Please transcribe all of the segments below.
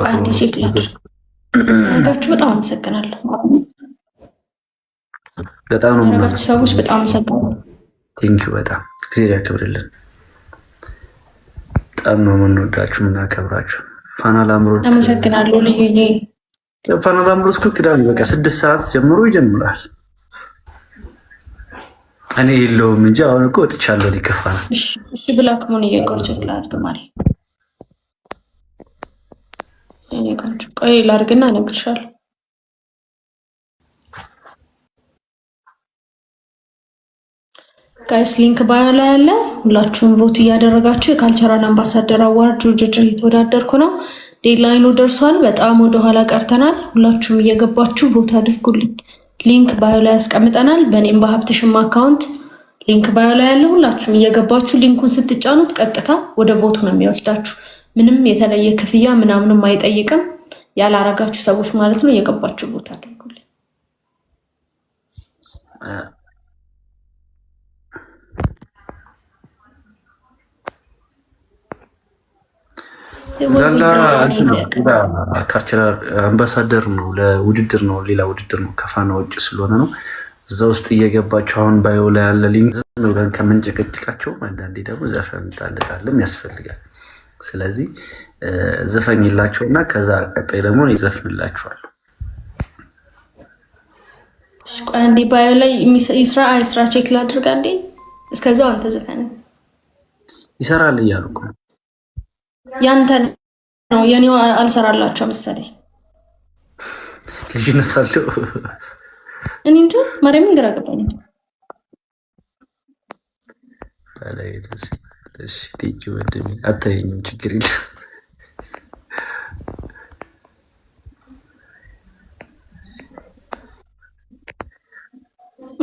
አንዴ ቼክ ላድርግ። ያደረጋችሁ በጣም አመሰግናለሁ። በጣም ነው ያደረጋችሁ ሰዎች በጣም አመሰግናለሁ። ቴንኪው በጣም እግዚአብሔር ያክብርልን። በጣም ነው የምንወዳችሁ የምናከብራችሁ። ፋና ላምሮት አመሰግናለሁ። ልዩዬ ፋና ላምሮት እኮ ቅዳሜ በቃ 6 ሰዓት ጀምሮ ይጀምራል። እኔ የለውም እንጂ አሁን እኮ ወጥቻለሁ። ሊከፋል። እሺ ብላክ ሞን እየቆርጨት ላድርግማል። እኔ ቆንጆ ቆይ ላድርግና እነግርሻለሁ። ጋይስ ሊንክ ባዮ ላይ ያለ ሁላችሁም ቮት እያደረጋችሁ የካልቸራል አምባሳደር አዋርድ ውድድር እየተወዳደርኩ ነው። ዴድላይኑ ደርሷል። በጣም ወደኋላ ቀርተናል። ሁላችሁም እየገባችሁ ቮት አድርጉልኝ። ሊንክ ባዮ ላይ ያስቀምጠናል። በእኔም በሀብትሽም አካውንት ሊንክ ባዮ ላይ ያለ ሁላችሁም እየገባችሁ ሊንኩን ስትጫኑት ቀጥታ ወደ ቮቱ ነው የሚወስዳችሁ። ምንም የተለየ ክፍያ ምናምንም አይጠይቅም። ያላረጋችሁ ሰዎች ማለት ነው እየገባችሁ ቮት አድርጉልኝ። ካልቸራል አምባሳደር ነው፣ ለውድድር ነው፣ ሌላ ውድድር ነው፣ ከፋና ውጭ ስለሆነ ነው። እዛ ውስጥ እየገባቸው አሁን ባዮ ላይ ያለ ሊንክ ብለን ከምንጨቀጭቃቸው አንዳንዴ ደግሞ ዘፈን ጣልጣልም ያስፈልጋል። ስለዚህ ዘፈኝላቸው እና ከዛ ቀጣይ ደግሞ ይዘፍንላቸዋል። አንዴ ባዮ ላይ ይስራ ቼክ ላድርግ አንዴ። እስከዛው አንተ ዘፈን ይሰራል እያሉ እኮ ያንተ ነው የኔው አልሰራላቸው መሰለኝ። ልዩነት አለው። እኔ እንጃ ማርያምን ግራ ገባኝ። ባላይ ደስ ቲጂ ወደሚ አታየኝም፣ ችግር የለም።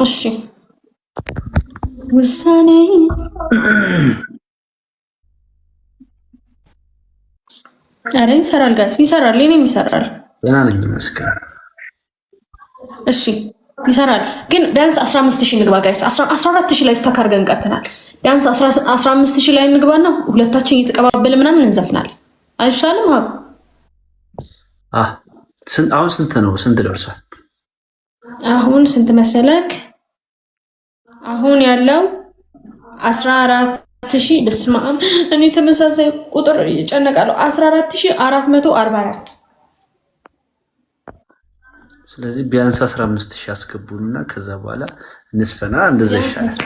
እሺ ውሳኔ አረ ይሰራል ጋይስ ይሰራል። እኔም ይሰራል። ደህና ነኝ ይመስገን። እሺ ይሰራል፣ ግን ቢያንስ 15000 ንግባ ጋይስ። 14000 ላይ ስታካርገን ቀርተናል። ቢያንስ 15000 ላይ እንግባና ሁለታችን እየተቀባበለ ምናምን እንዘፍናለን። አይሻልም? አሁን ስንት ነው? ስንት ደርሷል? አሁን ስንት መሰለክ? አሁን ያለው 14000 በስመ አብ እኔ ተመሳሳይ ቁጥር እየጨነቃለሁ። 14444። ስለዚህ ቢያንስ 15000 አስገቡንና ከዛ በኋላ እንስፈና። እንደዛ ይሻላል።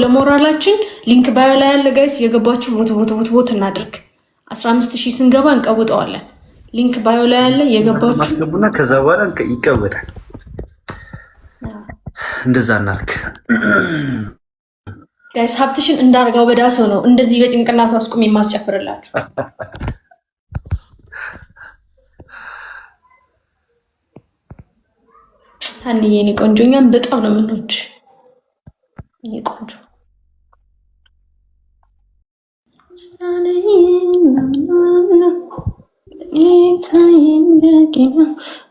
ለሞራላችን ሊንክ ባዮ ላይ ያለ ጋይስ የገባችሁ ቮት እናድርግ። 15000 ስንገባ እንቀውጠዋለን። ሊንክ ባዮ ላይ ያለ የገባችሁ አስገቡና ከዛ በኋላ ይቀወጣል። እንደዛ እናርክ ጋይስ። ሀብትሽን እንዳርጋው በዳሶ ነው እንደዚህ በጭንቅላቱ አስቁም የማስጨፍርላችሁ። አንዴ የኔ ቆንጆኛን በጣም ነው የምንወድሽ የኔ ቆንጆ።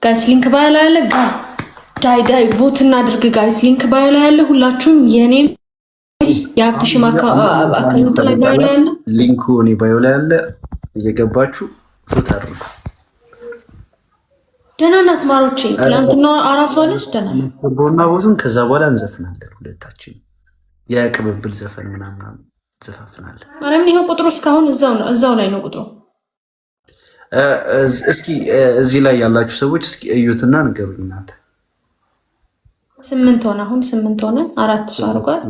ጋይስ ሊንክ ባዮ ላይ ያለ ዳይ ቮት እናድርግ ጋይስ። ሊንክ ባዮ ላይ ያለ ሁላችሁም የኔም የሀብትሽ አካውንት ላይ ባዮ ላይ ያለ ሊንኩ እኔ ባዮ ላይ ያለ እየገባችሁ ቮት አድርጉ። ደህና ናት ማሮቼ። ትናንትና አራሷ ልጅ ደህና ናት። ቦና ቦዙን ከዛ በኋላ እንዘፍናለን ሁለታችን። የቅብብል ዘፈን ምናምን ዘፋፍናለን። ማርያም ይሄው ቁጥሩ እስካሁን እዛው ላይ ነው ቁጥሩ። እስኪ እዚህ ላይ ያላችሁ ሰዎች እስኪ እዩትና ንገሩኝ እናንተ። 8 ሆነ። አሁን 8 ሆነ። 4 ሰው አድርጓል።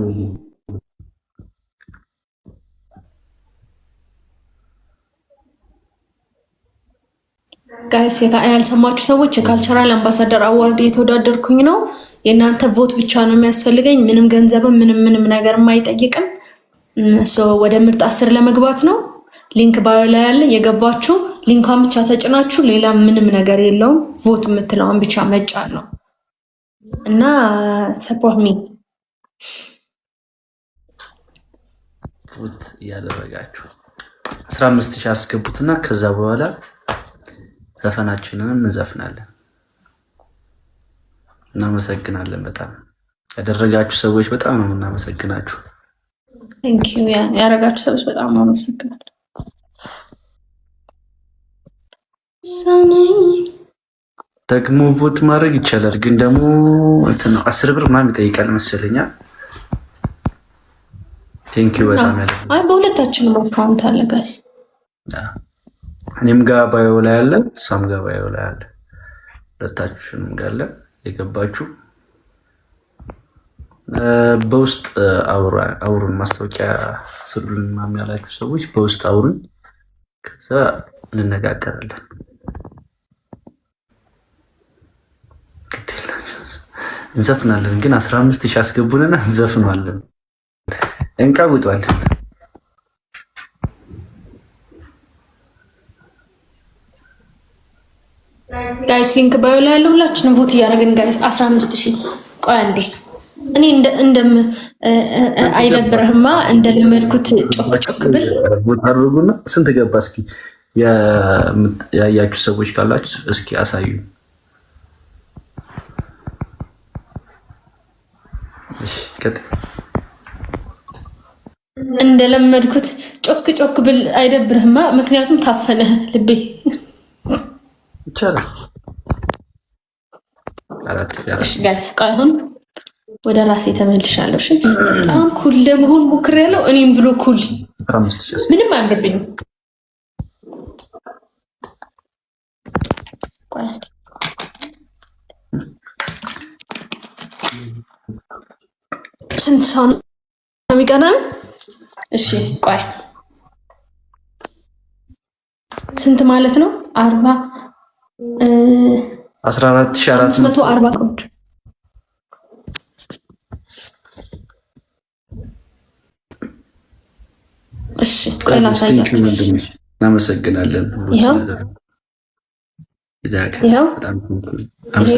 ጋይስ ያልሰማችሁ ሰዎች የካልቸራል አምባሳደር አዋርድ እየተወዳደርኩኝ ነው። የእናንተ ቮት ብቻ ነው የሚያስፈልገኝ። ምንም ገንዘብም ምንም ነገርም አይጠይቅም። ወደ ምርጥ 10 ለመግባት ነው። ሊንክ ባዮ ላይ ያለ የገባችሁ ሊንኳን ብቻ ተጭናችሁ ሌላ ምንም ነገር የለውም። ቮት የምትለውን ብቻ መጫን ነው እና ሰፖርት ሚ ቮት እያደረጋችሁ 15000 አስገቡትና ከዛ በኋላ ዘፈናችንንም እንዘፍናለን። እናመሰግናለን። በጣም ያደረጋችሁ ሰዎች በጣም ነው እናመሰግናችሁ። ቴንክ ዩ ያደረጋችሁ ሰዎች በጣም አመሰግናለሁ። ደግሞ ቮት ማድረግ ይቻላል፣ ግን ደግሞ እንትን 10 ብር ምናምን ይጠይቃል መሰለኛ። ቴንኪው በጣም ያለ። አይ በሁለታችንም አካውንት አለ ጋይስ። እኔም ጋር ባዮ ላይ አለ፣ እሷም ጋር ባዮ ላይ አለ። ሁለታችንም ጋር አለ። የገባችሁ በውስጥ አውሩን። ማስታወቂያ ስሩልን ምናምን ያላችሁ ሰዎች በውስጥ አውሩን፣ ከዛ እንነጋገራለን። እንዘፍናለን ግን 15,000 አስገቡንና እንዘፍናለን፣ እንቀውጧለን። ጋይስ ሊንክ ባዮ ላይ ያለው ሁላችንም ቮት እያደረግን ጋይስ 15,000። ቆይ አንዴ እኔ አይደብርህማ እንደለመድኩት ጮክ ብል ቮት አድርጉና ስንት ገባ እስኪ ያያችሁ ሰዎች ካላችሁ እስኪ አሳዩ። እሺ እንደለመድኩት ጮክ ብል አይደብርህማ? ምክንያቱም ታፈነ ልቤ። ይቻላል። እሺ ጋይስ አሁን ወደ ራሴ ተመልሻለሁ። እሺ በጣም ኩል ለመሆን ሞክሬያለሁ። እኔም ብሎ ኩል ምንም አያምርብኝም። ስንት ሰው ነው የሚቀናን? እሺ ቆይ ስንት ማለት ነው? 14,440 ኮድ። እሺ ቆይ ላሳያችሁ። እናመሰግናለን። ይሄው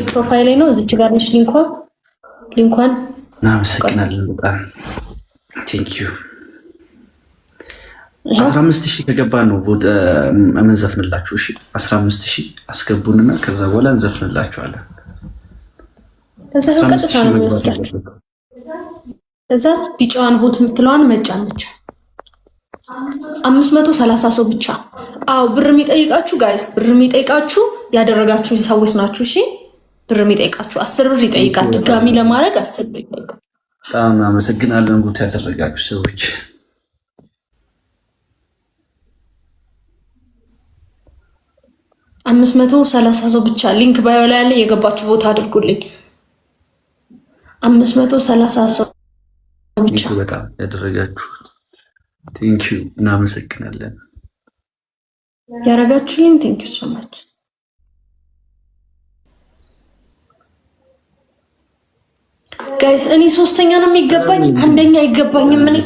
ፕሮፋይል ላይ ነው። እዚች ጋር ነሽ ሊንኳን እናመሰግናለን በጣም ቴንኪዩ። 15,000 ከገባ ነው የምንዘፍንላችሁ። እሺ 15,000 አስገቡንና ከዛ በኋላ እንዘፍንላችኋለን። ከዛ ቀጥታ ነው የሚወስዳችሁ። ከዛ ቢጫዋን ቮት የምትለዋን መጫን ብቻ። 530 ሰው ብቻ። አዎ ብር የሚጠይቃችሁ ጋይስ፣ ብር የሚጠይቃችሁ ያደረጋችሁ ሰዎች ናችሁ። እሺ ብር የሚጠይቃችሁ 10 ብር ይጠይቃል። ድጋሚ ለማድረግ 10 ብር ይጠይቃል። በጣም አመሰግናለን ቮት ያደረጋችሁ ሰዎች። 530 ሰው ብቻ። ሊንክ ባዮ ላይ ያለ የገባችሁ ቮት አድርጉልኝ። 530 ሰው ብቻ በጣም ያደረጋችሁ ቴንኪዩ፣ እናመሰግናለን። ያደረጋችሁልኝ ቴንኪዩ ሶ ማች። ጋይስ እኔ 3ኛ ነው የሚገባኝ፣ 1ኛ አይገባኝም። እኔ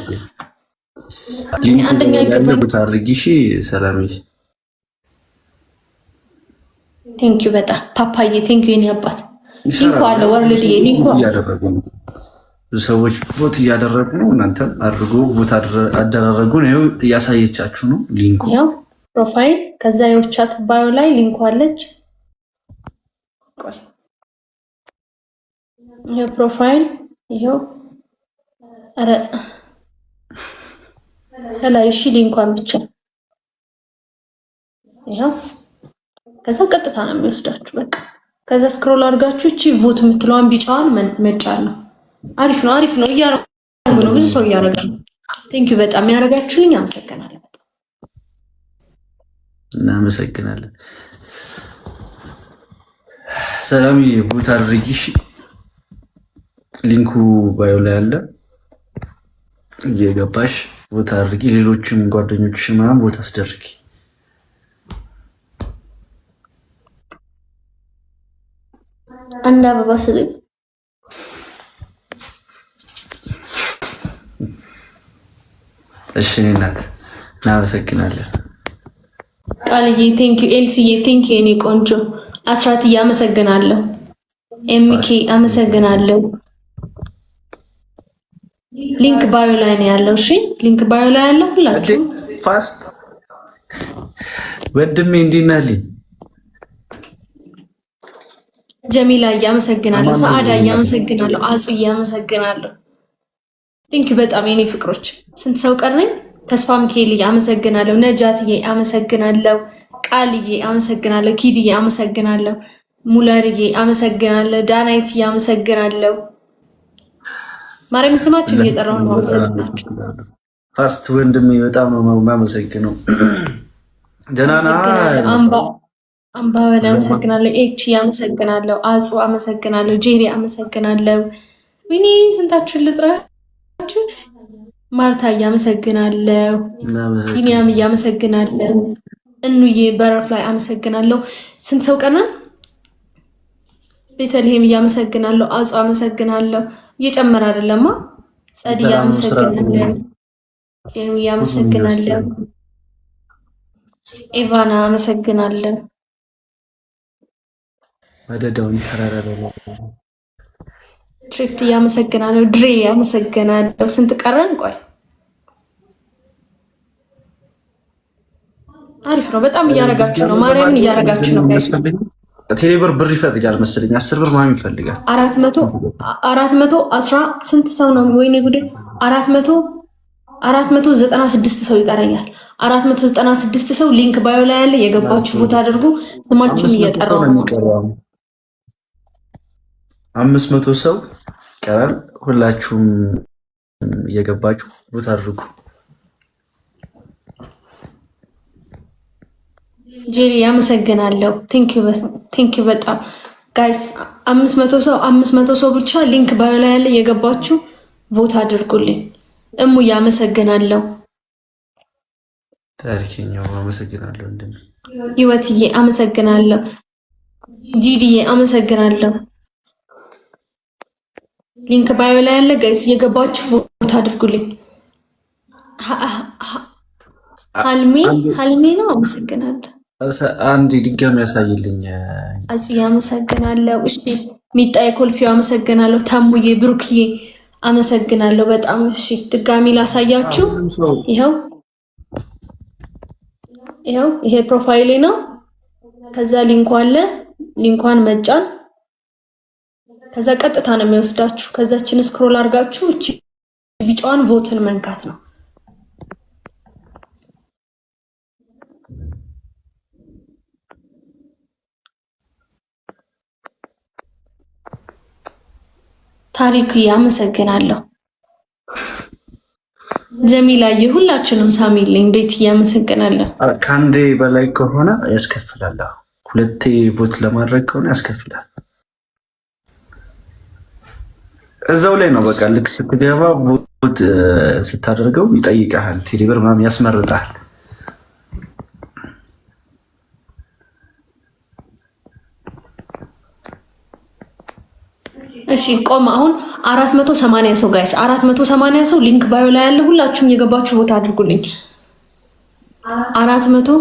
አንደኛ አይገባኝም። ብታርጊ ሰላም። ቴንኪዩ በጣም ፓፓዬ፣ ቴንኪዩ የኔ አባት። ሊንኩ አለ ወርልድዬ፣ ሊንኩ እያደረጉ ነው። ብዙ ሰዎች ቮት እያደረጉ ነው። እናንተም አድርጎ ቮት አደረጉን። ይኸው እያሳየቻችሁ ነው ሊንኩ። ያው ፕሮፋይል፣ ከዛ የውቻት ባዮ ላይ ሊንኩ አለች። ቆይ ይሄ ፕሮፋይል ይሄው። አረ ላይ እሺ ሊንኳን ብቻ ይሄው። ከዛ ቀጥታ ነው የሚወስዳችሁ። በቃ ከዛ ስክሮል አድርጋችሁ እቺ ቮት የምትለዋን ቢጫዋን መጫን ነው። አሪፍ ነው እያደረጉ ነው። ብዙ ሰው እያደረገ ነው። ቴንኪዩ በጣም ያደረጋችሁልኝ። አመሰግናለሁ። እናመሰግናለን። ሰላም ቮት አድርጊሽ። ሊንኩ ባዮ ላይ አለ፣ እየገባሽ ቮት አድርጊ። ሌሎችም ጓደኞችሽ ምናምን ቮት አስደርጊ። አንድ አበባ ስልኝ። እሺ እናት እናመሰግናለን። ቃልዬ ቴንኪዩ፣ ኤልሲዬ ቴንኪዩ የኔ ቆንጆ፣ አስራትዬ አመሰግናለሁ፣ ኤምኬ አመሰግናለሁ። ሊንክ ባዮ ላይ ነው ያለው። እሺ ሊንክ ባዮ ላይ ያለው ሁላችሁ ፋስት ወድሜ እንዲናልኝ። ጀሚላ እያመሰግናለሁ፣ ሰዓዳ እያመሰግናለሁ፣ አጹ እያመሰግናለሁ። ቴንኪዩ በጣም የኔ ፍቅሮች። ስንት ሰው ቀረኝ? ተስፋ ሚካኤል አመሰግናለሁ፣ ነጃትዬ አመሰግናለሁ፣ ቃልዬ አመሰግናለሁ። ኪድዬ አመሰግናለሁ። ሙለርዬ አመሰግናለሁ። ዳናይትዬ አመሰግናለሁ። ማርያም ስማችሁን እየጠራሁ ነው። አመሰግናችሁ። ፋስት ወንድሜ በጣም ነው የማመሰግነው። ደህና ነህ? አምባበል አመሰግናለሁ። ኤች አመሰግናለሁ። አጹ አመሰግናለሁ። ጄሪ አመሰግናለሁ። ዊኒ ስንታችሁን ልጥራችሁ? ማርታ እያመሰግናለሁ። ቢኒያም እያመሰግናለሁ። እኑዬ በረፍ ላይ አመሰግናለሁ። ስንት ሰው ቀናል? ቤተልሔም እያመሰግናለሁ። አጹ አመሰግናለሁ። እየጨመረ አይደለማ። ጸድ እያመሰግናለሁ። እያመሰግናለሁ። ኤቫና አመሰግናለሁ። መደዳውን ተራራለ ትሪፍት እያመሰግናለሁ። ድሬ እያመሰግናለሁ። ስንት ቀረን? ቆይ አሪፍ ነው። በጣም እያረጋችሁ ነው። ማርያምን እያረጋችሁ ነው። ቴሌብር ብር ይፈልጋል መሰለኝ 10 ብር ምናምን ይፈልጋል። 410 ስንት ሰው ነው? ወይኔ ጉዴ 496 ሰው ይቀረኛል። 496 ሰው ሊንክ ባዮ ላይ ያለ የገባችሁ ቦታ አድርጉ። ስማችሁን እየጠራው ነው። 500 ሰው ይቀራል። ሁላችሁም እየገባችሁ ቦታ አድርጉ። ጄሪ ያመሰግናለሁ። ቴንክ ዩ በጣም ጋይስ። 500 ሰው ብቻ ሊንክ ባዮ ላይ ያለ የገባችሁ ቮት አድርጉልኝ። እሙ ያመሰግናለሁ። ታሪክኛው አመሰግናለሁ። እንደም ህይወትዬ አመሰግናለሁ። ጂዲዬ አመሰግናለሁ። ሊንክ ባዮ ላይ ያለ ጋይስ የገባችሁ ቮት አድርጉልኝ። ሀልሜ ነው። አመሰግናለሁ። አንድ ድጋሚ ያሳይልኝ። አጽ አመሰግናለሁ። እሺ ሚጣይ ኮልፊው አመሰግናለሁ። ታሙዬ ብሩክዬ አመሰግናለሁ በጣም። እሺ ድጋሚ ላሳያችሁ። ይሄ ፕሮፋይሌ ነው። ከዛ ሊንኩ አለ። ሊንኳን መጫን፣ ከዛ ቀጥታ ነው የሚወስዳችሁ። ከዛችን ስክሮል አድርጋችሁ እቺ ቢጫዋን ቮትን መንካት ነው። ታሪክ ያመሰግናለሁ። ጀሚላዬ ሁላችንም ሳሚልኝ ቤት ያመሰግናለሁ። ከአንዴ በላይ ከሆነ ያስከፍላል። ሁለቴ ቮት ለማድረግ ከሆነ ያስከፍላል። እዛው ላይ ነው በቃ ልክ ስትገባ ቮት ስታደርገው ይጠይቃል። ቴሌብር ምናምን ያስመርጣል። እሺ ቆም። አሁን 480 ሰው ጋይስ፣ 480 ሰው ሊንክ ባዮ ላይ ያለ ሁላችሁም የገባችሁ ቦታ አድርጉልኝ። 400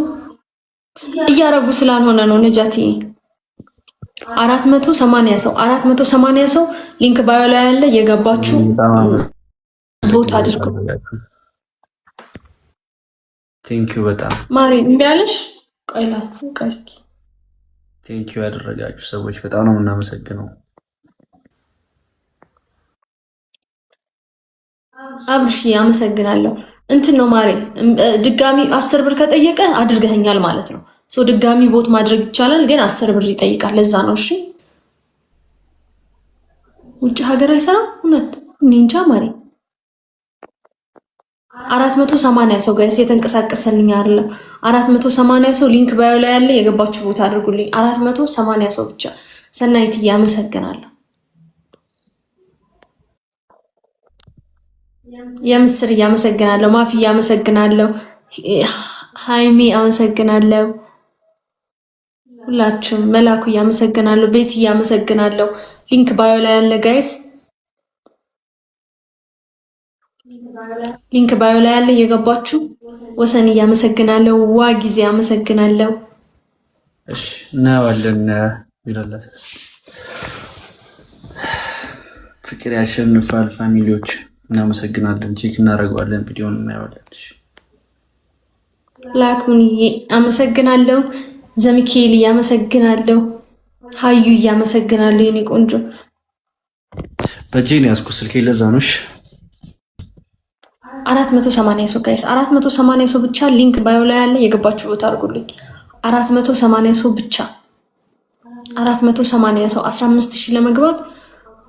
እያረጉ ስላልሆነ ነው ነጃቲ። 480 ሰው ሊንክ ባዮ ላይ ያለ የገባችሁ ቦታ አድርጉልኝ። ቴንክ ዩ በጣም ማሪ እምቢ አለሽ? ቆይላ እስኪ ቴንክ ዩ ያደረጋችሁ ሰዎች በጣም ነው የምናመሰግነው። አብርሽ አመሰግናለሁ። እንትን ነው ማሬ ድጋሚ 10 ብር ከጠየቀ አድርገኛል ማለት ነው። ድጋሚ ቮት ማድረግ ይቻላል፣ ግን 10 ብር ይጠይቃል። ለዛ ነው። እሺ ውጭ ሀገር አይሰራም። እውነት እኔ እንጃ ማሬ። 480 ሰው ጋይስ የተንቀሳቀሰልኝ አይደለም። 480 ሰው ሊንክ ባዮ ላይ ያለ የገባችሁ ቦታ አድርጉልኝ። 480 ሰው ብቻ። ሰናይት አመሰግናለሁ። የምስር እያመሰግናለሁ። ማፊ እያመሰግናለሁ። ሃይሚ አመሰግናለሁ። ሁላችሁም መላኩ እያመሰግናለሁ። ቤት እያመሰግናለሁ። ሊንክ ባዮ ላይ ያለ ጋይስ፣ ሊንክ ባዮ ላይ ያለ የገባችሁ ወሰን እያመሰግናለሁ። ዋ ጊዜ አመሰግናለሁ። እሺ እናዋለን ይላል። ፍቅር ያሸንፋል። ፋሚሊዎች እናመሰግናለን። ቼክ እናደርገዋለን። ቪዲዮን እናየዋለን። ላኩን አመሰግናለሁ። ዘሚኬል ያመሰግናለሁ። ሀዩ እያመሰግናለሁ። የኔ ቆንጆ በጄን ያዝኩ ስልኬ ለዛ ነው። እሺ 480 ሰው ጋይስ፣ 480 ሰው ብቻ ሊንክ ባዮ ላይ ያለ የገባችሁ ቦታ አድርጉልኝ። 480 ሰው ብቻ 480 ሰው 15000 ለመግባት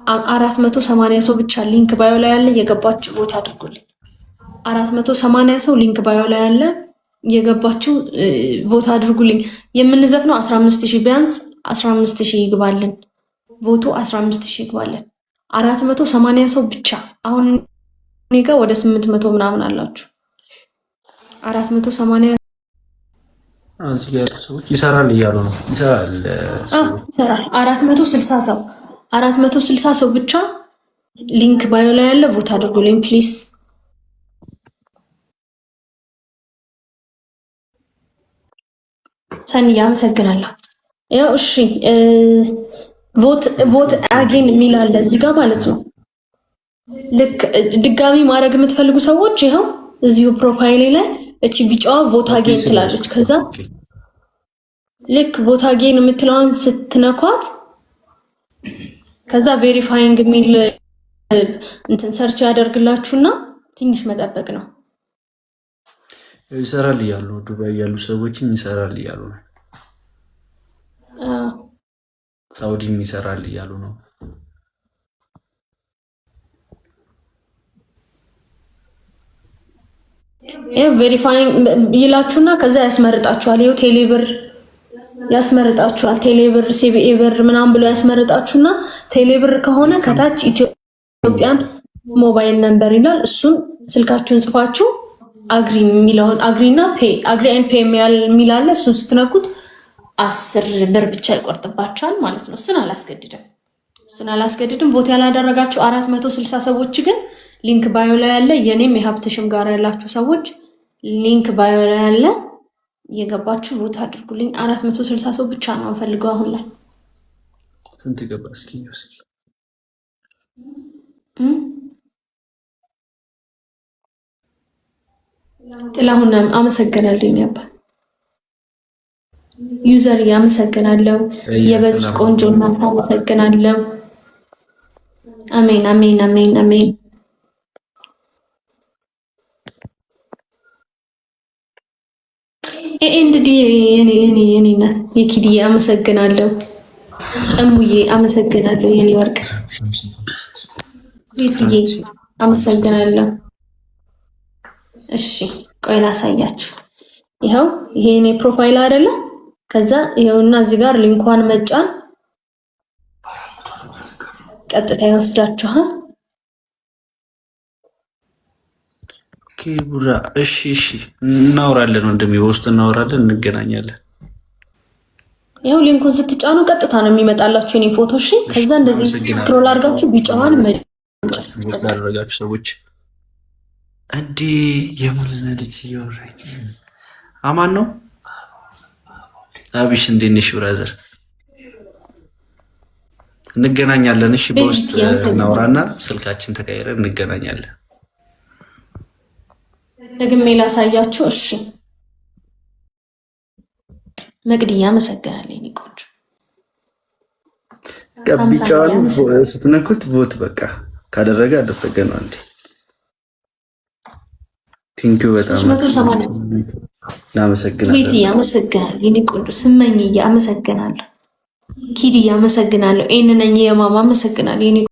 480 ሰው ብቻ ሊንክ ባዮ ላይ ያለ የገባችሁ ቦታ አድርጉልኝ። 480 ሰው ሊንክ ባዮ ላይ ያለ የገባችሁ ቦታ አድርጉልኝ። የምንዘፍነው 15000 ቢያንስ 15000 ይግባልን። ቦቱ 15000 ይግባልን። 480 ሰው ብቻ። አሁን እኔ ጋር ወደ 800 ምናምን አላችሁ። 480 አንቺ ጋር ሰዎች ይሰራል እያሉ ነው። ይሰራል። 460 ሰው ብቻ ሊንክ ባዮ ላይ ያለ ቦታ አድርጉልኝ ፕሊዝ። ሰኒ አመሰግናለሁ። ያው እሺ ቮት አጌን የሚል አለ እዚህ ጋር ማለት ነው። ልክ ድጋሚ ማድረግ የምትፈልጉ ሰዎች ይኸው እዚሁ ፕሮፋይሌ ላይ እቺ ቢጫዋ ቮት አጌን ትላለች። ከዛ ልክ ቮት አጌን የምትለዋን ስትነኳት ከዛ ቬሪፋይንግ የሚል እንትን ሰርች ያደርግላችሁና ትንሽ መጠበቅ ነው። ይሰራል እያሉ ዱባይ ያሉ ሰዎችም ይሰራል እያሉ ነው። ሳውዲም ይሰራል እያሉ ነው። ቬሪፋይንግ ይላችሁና ከዛ ያስመርጣችኋል። ይኸው ቴሌብር ያስመርጣችኋል። ቴሌብር ሲቢኢ ብር ምናምን ብሎ ያስመርጣችሁና ቴሌብር ከሆነ ከታች ኢትዮጵያን ሞባይል ነምበር ይላል። እሱን ስልካችሁን ጽፋችሁ አግሪ የሚለውን አግሪና ፔ አግሪ ኤንድ ፔ የሚላለ እሱን ስትነኩት 10 ብር ብቻ ይቆርጥባችኋል ማለት ነው። እሱን አላስገድድም። ቮት ያላደረጋችሁ 460 ሰዎች ግን ሊንክ ባዮ ላይ ያለ የኔም የሀብትሽም ጋር ያላችሁ ሰዎች ሊንክ ባዮ ላይ ያለ የገባችሁ ቮት አድርጉልኝ። 460 ሰው ብቻ ነው ፈልገው። አሁን ላይ ስንት ገባ? እስኪ ጥላሁን አመሰግናለሁ። ያባ ዩዘር ያመሰግናለሁ። የበዝ ቆንጆና አመሰግናለሁ። አሜን አሜን አሜን አሜን። ኤንዲ የኔና የኪዲ አመሰግናለሁ። እሙዬ አመሰግናለሁ። የኔ ወርቅ ቤትዬ አመሰግናለሁ። እሺ ቆይ ላሳያችሁ። ይኸው ይሄ የኔ ፕሮፋይል አይደለ? ከዛ ይኸውና እዚህ ጋር ሊንኳን መጫን ቀጥታ ይወስዳችኋል። ኦኬ ቡራ እሺ እናወራለን፣ ወንድሜ በውስጥ እናወራለን፣ እንገናኛለን። ይኸው ሊንኩን ስትጫኑ ቀጥታ ነው የሚመጣላችሁ የኔ ፎቶ። እሺ ከዛ እንደዚህ ስክሮል አድርጋችሁ ቢጫዋን መጫን ያደረጋችሁ ሰዎች እንዴ የሙሉነ ልጅ እያወራኝ አማን ነው። አብሽ እንዴት ነሽ ብራዘር? እንገናኛለን። እሺ በውስጥ እናወራና ስልካችን ተቀይረን እንገናኛለን። ደግሜ ላሳያችሁ። እሺ መቅድያ አመሰግናለሁ። እኔ ቆንጆ ቢጫዋን ስትነኩት ቮት በቃ ካደረገ አደረገ ነው እንዴ። ቲንኪው በጣም አመሰግናለሁ። ቤቲ አመሰግናለሁ። የኔ ቆንጆ ስመኝዬ አመሰግናለሁ። ኪዲ አመሰግናለሁ። ኤን ነኝ የማማ አመሰግናለሁ።